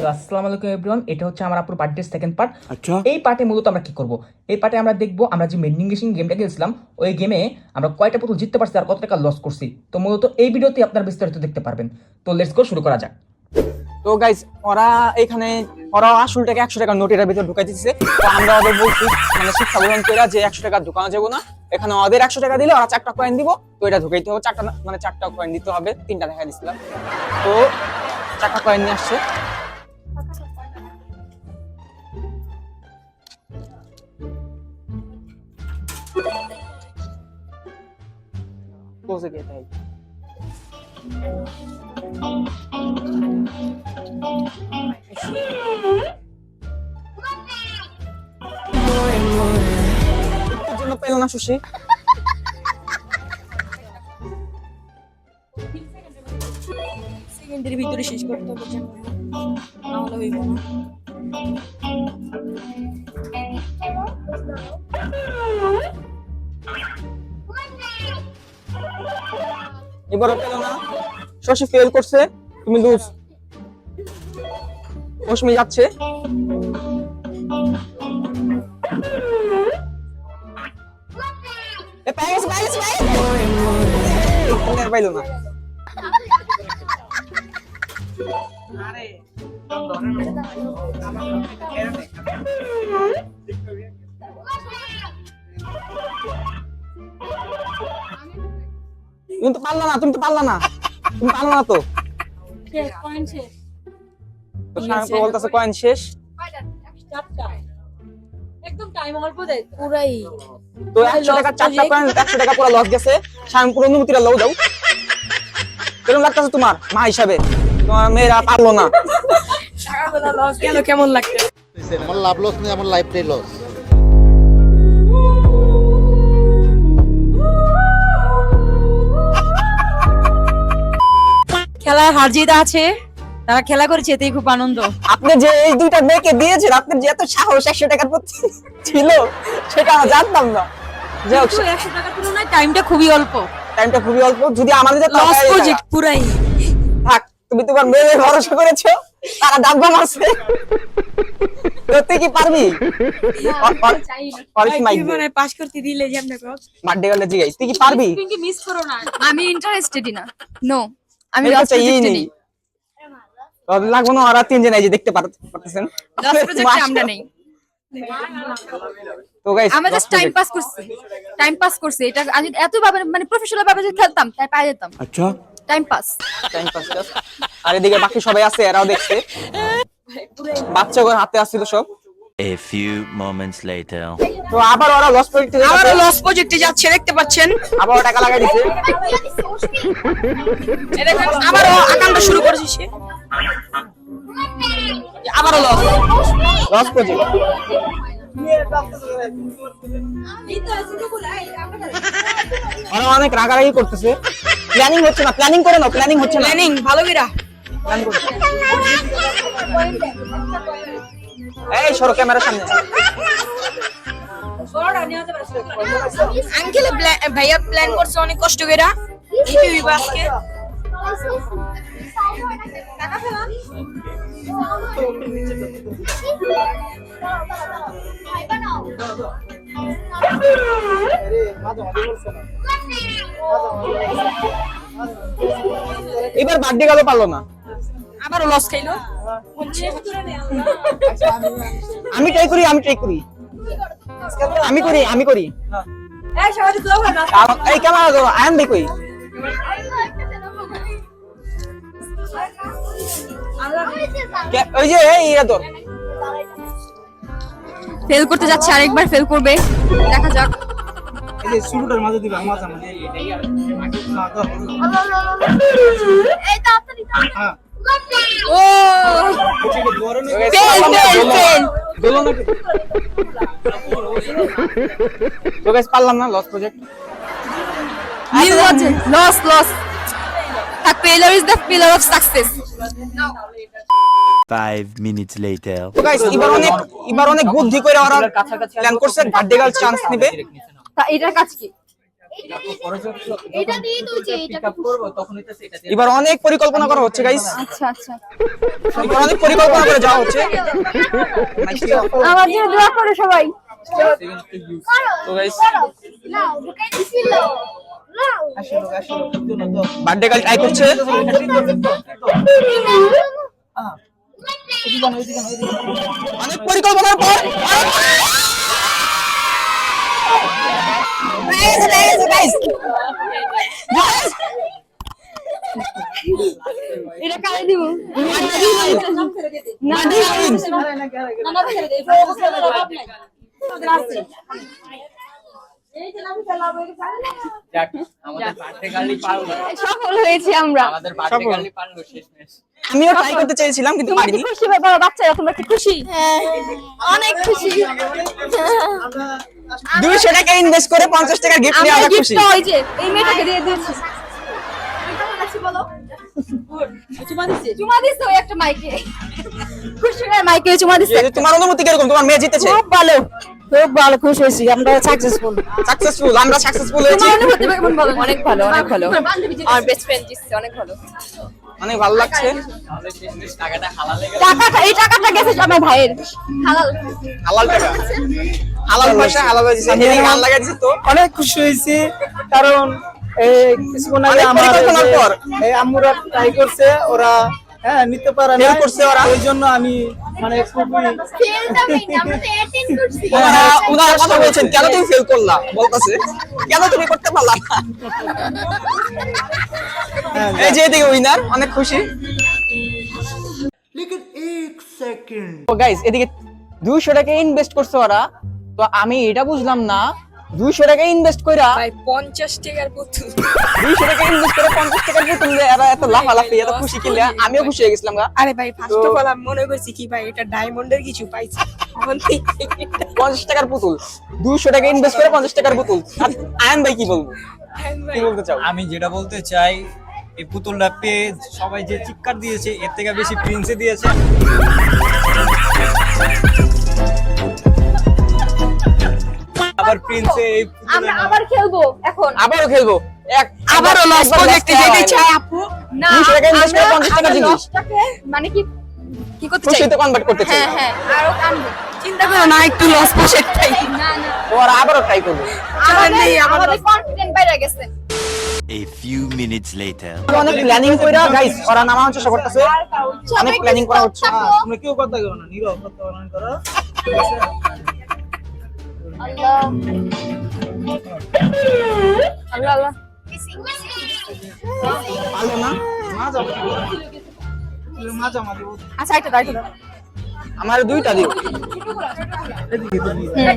তো আসসালামু আলাইকুম এভরিওয়ান, এটা হচ্ছে আমার আপুর বার্থডে সেকেন্ড পার্ট। আচ্ছা, এই পার্টে মূলত আমরা কি করব? এই পার্টে আমরা দেখবো আমরা যে মেন্ডিং গেসিং গেমটা খেলছিলাম, ওই গেমে আমরা কয়টা পুতুল জিততে পারছি আর কত টাকা লস করছি। তো মূলত এই ভিডিওতে আপনারা বিস্তারিত দেখতে পারবেন। তো লেটস গো, শুরু করা যাক। তো গাইস ওরা আসল টাকা 100 টাকা নোট এর ভিতর ঢুকাই দিচ্ছে। তো আমরা ওদের বলছি মানে শিক্ষা গ্রহণ করে যে 100 টাকা ঢুকানো যাবে না, এখানে ওদের 100 টাকা দিলে ওরা 4টা কয়েন দিব। তো এটা ঢুকাইতে হবে 4টা কয়েন দিতে হবে, 3টা দেখা দিছিলাম। তো 4টা কয়েন নিয়ে আসছে। কোসে গেছে ভাই, জন্য পেল না সুশি। সেকেন্ডের ভিতরে শেষ করতে হবে, না হলে হইব না। এবারে পেল না, শশী ফেল করছে, তুমি লুজ। মৌসুমি যাচ্ছে, পাইলো না। তুমি তো পারলা না তো। পয়েন্ট শেষ। তো সায়ন বলতেছে কয়েন শেষ। একদম টাইম অল্প দেয় পুরাই। তো 100 টাকা 4টা কয়েন, 100 টাকা পুরো লস গেছে। সায়ন পুরো অনুমতিটা লও দাও। কেমন লাগতেছে তোমার মা হিসাবে? তোমার মেয়েরা পারলো না। টাকাগুলো লস গেল, কেমন লাগছে? আমার লাভ লস নেই, আমার লাইফটাই লস। খেলায় হার জিত আছে, তারা খেলা করেছে, এতেই খুব আনন্দ। আপনি যে এই দুইটা মেয়েকে দিয়েছেন, আপনার যে এত সাহস 100 টাকার প্রতি ছিল সেটা আমরা জানতাম না। যাই হোক, 100 টাকার তুলনায় টাইমটা খুবই অল্প, টাইমটা খুবই অল্প। যদি আমাদের যে লস প্রজেক্ট পুরাই। থাক, তুমি তোমার মেয়ে ভরসা করেছো, তারা ডাব্বা মারছে। তো তুই কি পারবি? মানে পাস করতে দিলে যে আমরা বার্থডে গেলে জিগাই, তুই কি পারবি? তুমি মিস করো না। আমি ইন্টারেস্টেডই না। নো, আমি এটা লস্ট চাইই প্রজেক্টে নেই। নেই। লাগবো না, ওরা তিনজন এই যে দেখতে পারতেছেন। লস্ট প্রজেক্টে আমরা নেই। তো গাইস, আমরা জাস্ট টাইম পাস করছি। এটা আমি এত ভাবে মানে প্রফেশনাল ভাবে যদি খেলতাম তাই পাই যেতাম। আচ্ছা, টাইম পাস। আর এদিকে বাকি সবাই আছে, এরাও দেখছে। বাচ্চাগুলোর হাতে আসছিল সব। A few moments later. তো আবার ওরা লস প্রজেক্টে আমারও লস প্রজেক্টে যাচ্ছে, দেখতে পাচ্ছেন। আবার টাকা লাগাই দিছে। এই দেখেন, আবারও আকাঙ্ক্ষা শুরু করেছে সে। আবারও লস প্রজেক্ট। ওরা অনেক রাগারাগি করতেছে। প্ল্যানিং হচ্ছে না, প্ল্যানিং করে নাও, প্ল্যানিং হচ্ছে না। প্ল্যানিং ভালো কইরা। এই সরো ক্যামেরার সামনে। আঙ্কেল ভাইয়া প্ল্যান করছে অনেক কষ্ট কইরা। এই হইবা আজকে। এবার বার্থডে গেল পারলো না। আবারও লস খাইলো। আমি ট্রাই করি। এই ক্যামেরা ধরো, আয়ান দেখি। ওই যে এইটা ধর। ফেল করতে যাচ্ছে, আরেকবার ফেল করবে, দেখা যাক। এই যে শুরুটার মাঝে দিবা, মাঝে হ্যাঁ। ও ফেল। তো গাইস পারলাম না, loss project. Loss. A failure is the pillar of success. 5 minutes later. তো গাইস এবার অনেক বুদ্ধি করে ওরা প্ল্যান করছে বার্থডে গার্ল চান্স নেবে। তা এটার কাজ কি? এটা দিয়ে তুই যে এটা করবো তখন এটা সেটা এবার অনেক পরিকল্পনা করা হচ্ছে গাইস, আচ্ছা আচ্ছা এবার অনেক পরিকল্পনা করে যাওয়া হচ্ছে। আমার জন্য দোয়া করো সবাই তো গাইস নাও ঢুকাই দিছিল নাও বার্থডে গার্ল ট্রাই করছে। অনেক পরিকল্পনার পর এটা কারে দিব না সফল হয়েছি আমরা আমিও ট্রাই করতে চেয়েছিলাম কিন্তু তোমরা কি পারিনি। খুশি বাবা বাচ্চারা তোমরা কি খুশি অনেক খুশি 200 টাকা ইনভেস্ট করে 50 টাকার গিফট নিয়ে আমরা খুশি। গিফট ওই যে এই মেয়েটাকে দিয়ে দিয়েছি চুমা দিছো একটা মাইকে খুশি হয়ে মাইকে চুমা দিছে এই যে তোমার অনুমতি কিরকম? তোমার মেয়ে জিতেছে। খুব ভালো খুশি হয়েছি, আমরা সাকসেসফুল। আমরা সাকসেসফুল হয়েছি। তোমার অনুভূতি কেমন বলো অনেক ভালো, অনেক ভালো। আমার বেস্ট ফ্রেন্ড জিতছে অনেক ভালো অনেক ভালো লাগছে। টাকাটা এই টাকাটা গেছে আমার ভাইয়ের হালাল হালাল টাকা, হালাল ভাষা, হালাল দিছে। এদিকে ভালো লাগা দিছে তো অনেক খুশি হয়েছি, কারণ এই কিছুক্ষণ আগে অনেক আমার পরিকল্পনার পর এই আম্মুরা ট্রাই করছে, ওরা নিতে পারে না, Fail করছে ওরা। ওই জন্য আমি মানে খুবই ওনারা কথা বলছেন, কেন তুমি ফেল করলা? বলতাছে কেন তুমি করতে পারলা না? এই যে এদিকে উইনার অনেক খুশি। তো গাইস এদিকে 200 টাকা ইনভেস্ট করছে ওরা, তো আমি এটা বুঝলাম না 200 টাকা ইনভেস্ট কইরা ভাই 50 টাকার পুতুল 200 টাকা ইনভেস্ট করে 50 টাকার পুতুল দিয়ে এরা এত লাফালাফি, এত খুশি কিলে আমিও খুশি হয়ে গেছিলাম গা। আরে ভাই ফার্স্ট অফ অল আমি মনে করছি কি ভাই এটা ডায়মন্ডের কিছু পাইছি 50 টাকার পুতুল, 200 টাকা ইনভেস্ট করে 50 টাকার পুতুল। আর আয়ন ভাই কি বলবো, কি বলতে চাও? আমি যেটা বলতে চাই, এই পুতুলটা পেয়ে সবাই যে চিৎকার দিয়েছে এর থেকে বেশি প্রিন্সে দিয়েছে। আবার প্রিন্সে এই আমরা আবার খেলবো এখন আবারও খেলবো, আবারও লস প্রজেক্টে যেতে চাই আপু। না 200 টাকা ইনভেস্ট করে 50 টাকা আমরা জিনিস লসটাকে মানে কি করতে চাই খুশিতে কনভার্ট করতে চাই। হ্যাঁ আরো কানবো চিন্তা করো না একটু লস প্রজেক্টটাই। না না ওরা আবারও ট্রাই করবে। আমাদের কনফিডেন্ট বাইরে গেছে A few minutes later. অনেক প্ল্যানিং কইরা গাইস ওরা নামানোর চেষ্টা করতেছে, অনেক প্ল্যানিং করা হচ্ছে। তোমরা কেউ কথা করো না, নীরব কথা পালন করো। আল্লাহ আল্লাহ আল্লাহ ভালো না? মাঝামাঝি আচ্ছা এটা দাঁড়িয়ে দাও আমার দুইটা দিও।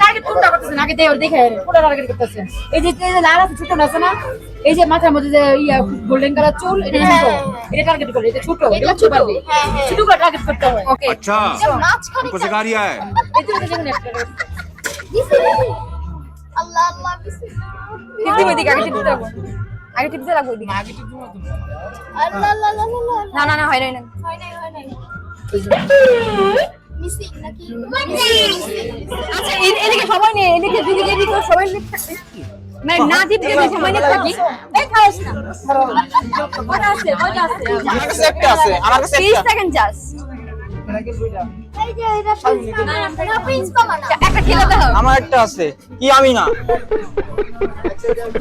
টার্গেট কোনটা করতেছেন আগে দেও দেখে কোনটা টার্গেট করতেছেন এই যে লাল আছে ছোট আছে না এই যে মাথার মধ্যে যে ইয়া গোল্ডেন কালার চুল এটা ছোট এটা টার্গেট করে এটা ছোট এটা ছোট পারবে ছোট করে টার্গেট করতে হয় ওকে अच्छा हमको सिखा रिया है এই যে যেমন একটা আল্লাহ আল্লাহ বিসমিল্লাহ টিপতে দিকে আগে টিপতে লাগবো, আগে টিপতে লাগবো ওইদিকে। আল্লাহ আল্লাহ আল্লাহ না না না হয় নাই না হয় নাই মিসিং নাকি আচ্ছা এদিকে সময় নেই, এদিকে এদিকে সময় নেই থাকবে মানে না টিপতে যদি সময় নেই থাকি এই খাওস না কয়টা আছে আমার কাছে একটা আছে, আমার কাছে 30 একটা। সেকেন্ড জাস্ট এই যে এটা না প্রিন্স বাবা না একটা খেলে দাও। আমার একটা আছে, কি আমি না,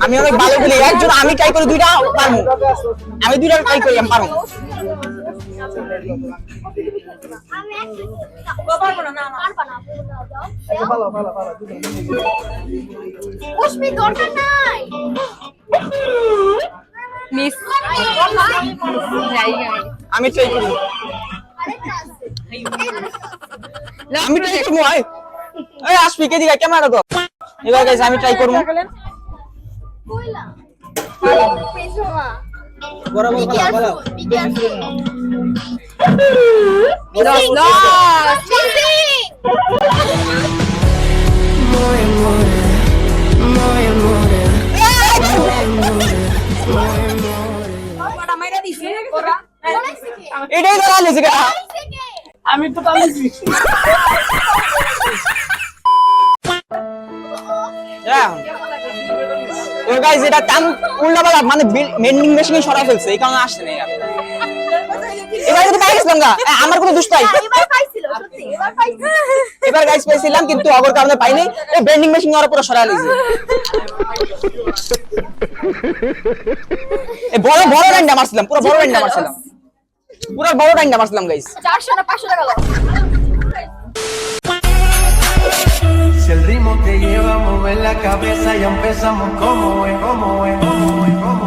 আমি অনেক ভালো খেলি, একজন আমি ট্রাই করে দুইটা পারবো, আমি দুইটা ট্রাই করি আমি পারবো। আমি পারবো না না পারবা না ভালো ভালো ভালো পুষ্পি দরকার নাই মিস আমি ট্রাই করি, আমি ট্রাই করবো। এই আসবি কে দিকে ক্যামেরা দাও। এবার গাইস আমি ট্রাই করবো। কইলা প্রিন্স বাবা বরাবর ভালো ভালো এটাই তো আলে জিগা। আমি তো পালিয়েছি তো গাইস এটা টান উল্টাপাল্টা মানে মেন্ডিং মেশিনে সরা ফেলছে এই কারণে আসছে না এবার কিন্তু পাই গেছিলাম না আমার কোনো দোষ নাই এবার পাইছিল সত্যি এবার পাইছিল এবার গাইস পাইছিলাম কিন্তু আগর কারণে পাইনি এই বেন্ডিং মেশিন ওর পুরো সরা লইছে এই বড় বড় ডান্ডা মারছিলাম পুরো বড় ডান্ডা মারছিলাম পুরো বড় ডান্ডা মারছিলাম গাইস 400 না 500 টাকা loss Si el ritmo te lleva a mover la cabeza y empezamos como es, como es, como es, como es.